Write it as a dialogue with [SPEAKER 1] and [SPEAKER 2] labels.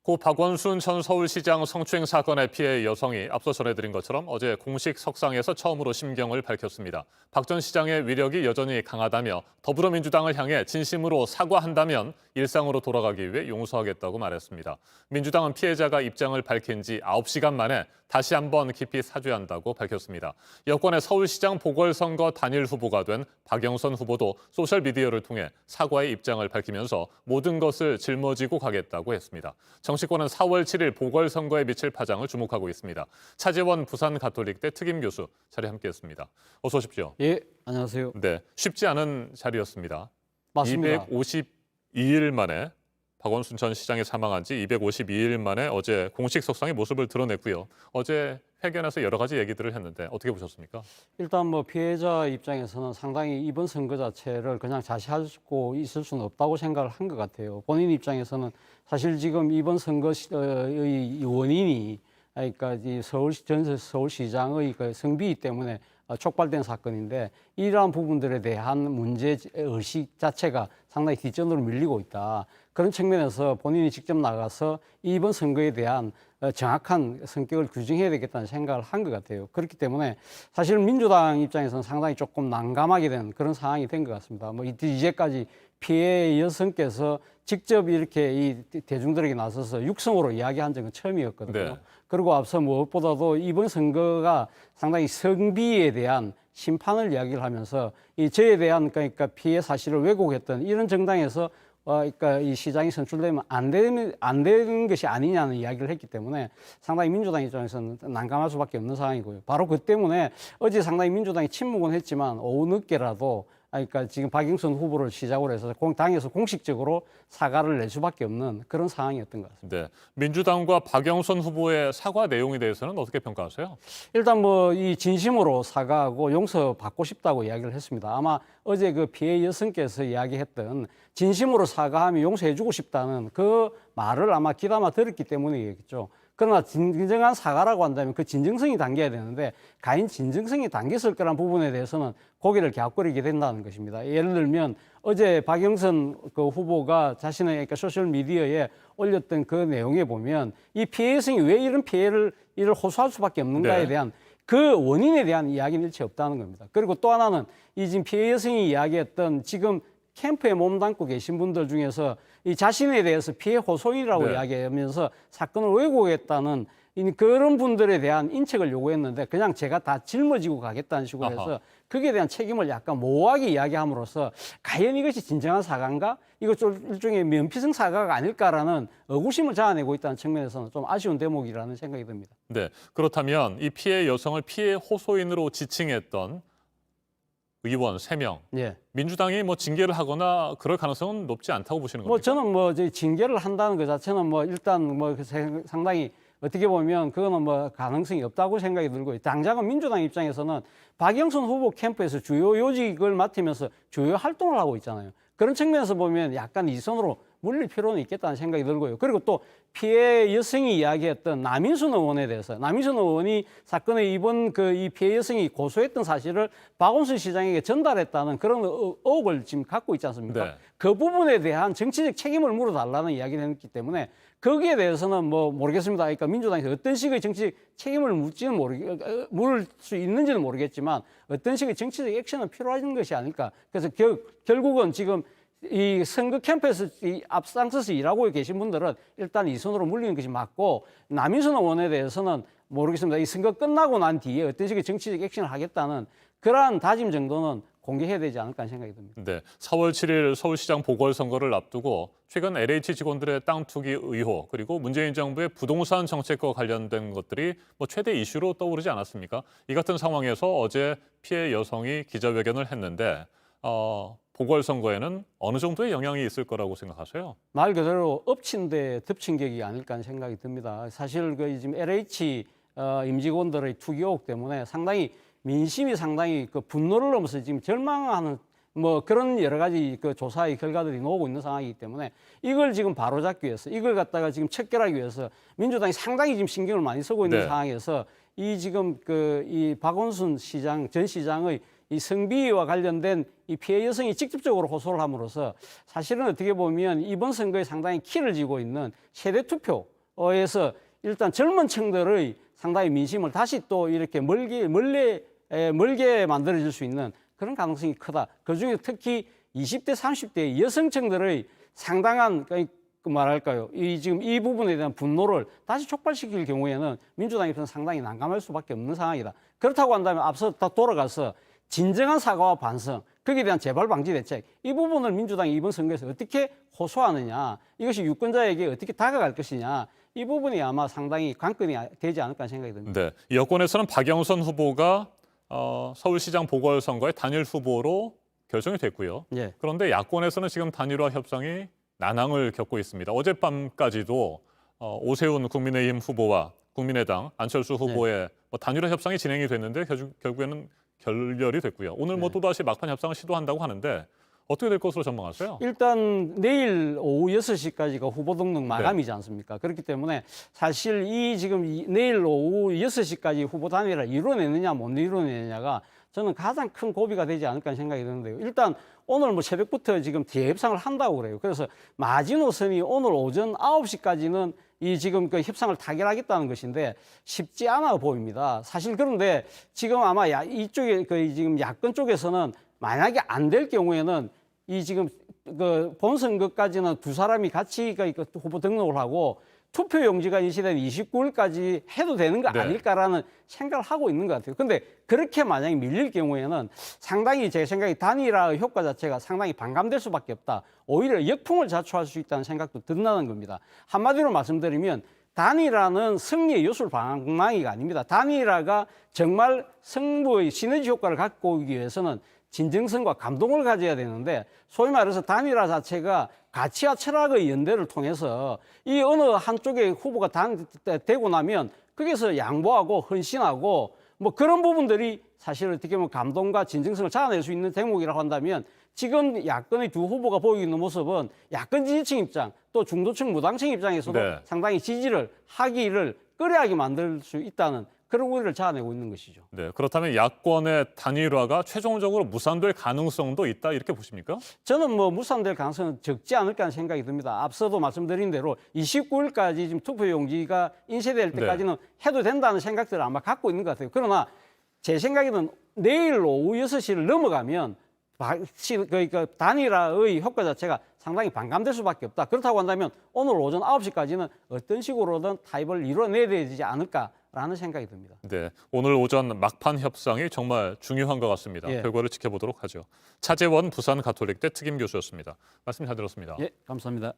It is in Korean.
[SPEAKER 1] 고 박원순 전 서울시장 성추행 사건의 피해 여성이 앞서 전해드린 것처럼 어제 공식 석상에서 처음으로 심경을 밝혔습니다. 박 전 시장의 위력이 여전히 강하다며 더불어민주당을 향해 진심으로 사과한다면 일상으로 돌아가기 위해 용서하겠다고 말했습니다. 민주당은 피해자가 입장을 밝힌 지 9시간 만에 다시 한번 깊이 사죄한다고 밝혔습니다. 여권의 서울시장 보궐선거 단일 후보가 된 박영선 후보도 소셜미디어를 통해 사과의 입장을 밝히면서 모든 것을 짊어지고 가겠다고 했습니다. 정치권은 4월 7일 보궐선거에 미칠 파장을 주목하고 있습니다. 차재원 부산가톨릭대 특임교수 자리에 함께했습니다. 어서 오십시오.
[SPEAKER 2] 예, 안녕하세요.
[SPEAKER 1] 네, 쉽지 않은 자리였습니다.
[SPEAKER 2] 맞습니다.
[SPEAKER 1] 252일 만에 박원순 전 시장이 사망한 지 252일 만에 어제 공식 석상의 모습을 드러냈고요. 어제 회견에서 여러 가지 얘기들을 했는데 어떻게 보셨습니까?
[SPEAKER 2] 일단 뭐 피해자 입장에서는 상당히 이번 선거 자체를 그냥 자시하고 있을 수는 없다고 생각을 한 것 같아요. 본인 입장에서는 사실 지금 이번 선거의 원인이 그러니까 이 서울시장의 그 성비 때문에 촉발된 사건인데 이러한 부분들에 대한 문제 의식 자체가 상당히 뒷전으로 밀리고 있다. 그런 측면에서 본인이 직접 나가서 이번 선거에 대한 정확한 성격을 규정해야 되겠다는 생각을 한 것 같아요. 그렇기 때문에 사실 민주당 입장에서는 상당히 조금 난감하게 된 그런 상황이 된 것 같습니다. 뭐 이제까지 피해 여성께서 직접 이렇게 이 대중들에게 나서서 육성으로 이야기한 적은 처음이었거든요.
[SPEAKER 1] 네.
[SPEAKER 2] 그리고 앞서 무엇보다도 이번 선거가 상당히 성비에 대한 심판을 이야기를 하면서 이 저에 대한 그러니까 피해 사실을 왜곡했던 이런 정당에서 그러니까 이 시장이 선출되면 안 되는 것이 아니냐는 이야기를 했기 때문에 상당히 민주당 입장에서는 난감할 수밖에 없는 상황이고요. 바로 그 때문에 어제 상당히 민주당이 침묵은 했지만 오후 늦게라도 그러니까 지금 박영선 후보를 시작으로 해서 당에서 공식적으로 사과를 낼 수밖에 없는 그런 상황이었던 것 같습니다.
[SPEAKER 1] 네, 민주당과 박영선 후보의 사과 내용에 대해서는 어떻게 평가하세요?
[SPEAKER 2] 일단 뭐 이 진심으로 사과하고 용서받고 싶다고 이야기를 했습니다. 아마 어제 그 피해 여성께서 이야기했던 진심으로 사과하며 용서해주고 싶다는 그 말을 아마 귀담아 들었기 때문이겠죠. 그러나 진정한 사과라고 한다면 그 진정성이 담겨야 되는데 과연 진정성이 담겼을 거란 부분에 대해서는 고개를 갸웃거리게 된다는 것입니다. 예를 들면 어제 박영선 그 후보가 자신의 그러니까 소셜미디어에 올렸던 그 내용에 보면 이 피해 여성이 왜 이런 이를 호소할 수밖에 없는가에
[SPEAKER 1] 네.
[SPEAKER 2] 대한 그 원인에 대한 이야기는 일체 없다는 겁니다. 그리고 또 하나는 이 지금 피해 여성이 이야기했던 지금 캠프에 몸담고 계신 분들 중에서 이 자신에 대해서 피해 호소인이라고
[SPEAKER 1] 네.
[SPEAKER 2] 이야기하면서 사건을 왜곡했다는 그런 분들에 대한 인책을 요구했는데 그냥 제가 다 짊어지고 가겠다는 식으로 해서
[SPEAKER 1] 아하.
[SPEAKER 2] 거기에 대한 책임을 약간 모호하게 이야기함으로써 과연 이것이 진정한 사과인가? 이거 좀 일종의 면피성 사과가 아닐까라는 의구심을 자아내고 있다는 측면에서는 좀 아쉬운 대목이라는 생각이 듭니다.
[SPEAKER 1] 네, 그렇다면 이 피해 여성을 피해 호소인으로 지칭했던 의원 3명,
[SPEAKER 2] 예.
[SPEAKER 1] 민주당이 뭐 징계를 하거나 그럴 가능성은 높지 않다고 보시는
[SPEAKER 2] 뭐
[SPEAKER 1] 겁니까?
[SPEAKER 2] 저는 뭐 이제 징계를 한다는 것 자체는 뭐 일단 뭐 상당히 어떻게 보면 그거는 뭐 가능성이 없다고 생각이 들고요. 당장은 민주당 입장에서는 박영선 후보 캠프에서 주요 요직을 맡으면서 주요 활동을 하고 있잖아요. 그런 측면에서 보면 약간 이 선으로 물릴 필요는 있겠다는 생각이 들고요. 그리고 또 피해 여성이 이야기했던 남인순 의원에 대해서 남인순 의원이 사건의 이번 이 피해 여성이 고소했던 사실을 박원순 시장에게 전달했다는 그런 의혹을 지금 갖고 있지 않습니까?
[SPEAKER 1] 네.
[SPEAKER 2] 그 부분에 대한 정치적 책임을 물어달라는 이야기를 했기 때문에 거기에 대해서는 뭐 모르겠습니다. 그러니까 민주당에서 어떤 식의 정치적 책임을 물을 수 있는지는 모르겠지만 어떤 식의 정치적 액션은 필요한 것이 아닐까. 그래서 결국은 지금 이 선거 캠프에서 앞장서서 일하고 계신 분들은 일단 이 선으로 물리는 것이 맞고 남인순 의원에 대해서는 모르겠습니다. 이 선거 끝나고 난 뒤에 어떤 식의 정치적 액션을 하겠다는 그러한 다짐 정도는 공개해야 되지 않을까 하는 생각이 듭니다.
[SPEAKER 1] 네, 4월 7일 서울시장 보궐선거를 앞두고 최근 LH 직원들의 땅 투기 의혹 그리고 문재인 정부의 부동산 정책과 관련된 것들이 뭐 최대 이슈로 떠오르지 않았습니까? 이 같은 상황에서 어제 피해 여성이 기자회견을 했는데 보궐선거에는 어느 정도의 영향이 있을 거라고 생각하세요?
[SPEAKER 2] 말 그대로 엎친 데 덮친 격이 아닐까 하는 생각이 듭니다. 사실 그 지금 LH 임직원들의 투기 의혹 때문에 상당히 민심이 상당히 그 분노를 넘어서 지금 절망하는 뭐 그런 여러 가지 그 조사의 결과들이 나오고 있는 상황이기 때문에 이걸 지금 바로잡기 위해서 이걸 갖다가 지금 척결하기 위해서 민주당이 상당히 지금 신경을 많이 쓰고 있는
[SPEAKER 1] 네.
[SPEAKER 2] 상황에서 이 지금 이 박원순 전 시장의 이 성비위와 관련된 이 피해 여성이 직접적으로 호소를 함으로써 사실은 어떻게 보면 이번 선거에 상당히 키를 쥐고 있는 세대 투표 에서 일단 젊은 층들의 상당히 민심을 다시 또 이렇게 멀게 만들어질 수 있는 그런 가능성이 크다. 그중에 특히 20대, 30대 여성층들의 상당한 말할까요? 지금 이 부분에 대한 분노를 다시 촉발시킬 경우에는 민주당 입장에서 상당히 난감할 수밖에 없는 상황이다. 그렇다고 한다면 앞서 다 돌아가서 진정한 사과와 반성, 거기에 대한 재발 방지 대책, 이 부분을 민주당이 이번 선거에서 어떻게 호소하느냐, 이것이 유권자에게 어떻게 다가갈 것이냐, 이 부분이 아마 상당히 관건이 되지 않을까 생각이 듭니다.
[SPEAKER 1] 네, 여권에서는 박영선 후보가 서울시장 보궐선거의 단일 후보로 결정이 됐고요.
[SPEAKER 2] 예.
[SPEAKER 1] 그런데 야권에서는 지금 단일화 협상이 난항을 겪고 있습니다. 어젯밤까지도 오세훈 국민의힘 후보와 국민의당 안철수 후보의 단일화 협상이 진행이 됐는데 결국에는 결렬이 됐고요. 오늘 또다시 막판 협상을 시도한다고 하는데 어떻게 될 것으로 전망하세요?
[SPEAKER 2] 일단 내일 오후 6시까지가 후보 등록 마감이지 않습니까? 그렇기 때문에 사실 내일 오후 6시까지 후보 단일화를 이뤄내느냐 못 이뤄내느냐가 저는 가장 큰 고비가 되지 않을까 생각이 드는데요. 일단 오늘 새벽부터 지금 대협상을 한다고 그래요. 그래서 마지노선이 오늘 오전 9시까지는 지금 그 협상을 타결하겠다는 것인데 쉽지 않아 보입니다. 사실 그런데 지금 아마 이쪽에 지금 야권 쪽에서는 만약에 안 될 경우에는 지금 본선거까지는 두 사람이 같이 후보 등록을 하고 투표용지가 인쇄된 29일까지 해도 되는 거 아닐까라는 생각을 하고 있는 것 같아요. 근데 그렇게 만약에 밀릴 경우에는 상당히 제 생각에 단일화의 효과 자체가 상당히 반감될 수밖에 없다. 오히려 역풍을 자초할 수 있다는 생각도 든다는 겁니다. 한마디로 말씀드리면 단일화는 승리의 요술 방망이가 아닙니다. 단일화가 정말 승부의 시너지 효과를 갖고 오기 위해서는 진정성과 감동을 가져야 되는데 소위 말해서 단일화 자체가 가치와 철학의 연대를 통해서 이 어느 한쪽의 후보가 되고 나면 거기서 양보하고 헌신하고 그런 부분들이 사실 어떻게 보면 감동과 진정성을 자아낼 수 있는 대목이라고 한다면 지금 야권의 두 후보가 보이고 있는 모습은 야권 지지층 입장 또 중도층 무당층 입장에서도 상당히 지지를 하기를 꺼려하게 만들 수 있다는 그런 우려를 자아내고 있는 것이죠.
[SPEAKER 1] 네, 그렇다면 야권의 단일화가 최종적으로 무산될 가능성도 있다 이렇게 보십니까?
[SPEAKER 2] 저는 무산될 가능성은 적지 않을까 하는 생각이 듭니다. 앞서도 말씀드린 대로 29일까지 지금 투표용지가 인쇄될 때까지는 해도 된다는 생각들을 아마 갖고 있는 것 같아요. 그러나 제 생각에는 내일 오후 6시를 넘어가면 단일화의 효과 자체가 상당히 반감될 수밖에 없다. 그렇다고 한다면 오늘 오전 9시까지는 어떤 식으로든 타협을 이뤄내야 되지 않을까라는 생각이 듭니다.
[SPEAKER 1] 네, 오늘 오전 막판 협상이 정말 중요한 것 같습니다. 결과를 지켜보도록 하죠. 차재원 부산 가톨릭대 특임 교수였습니다. 말씀 잘 들었습니다.
[SPEAKER 2] 예, 감사합니다.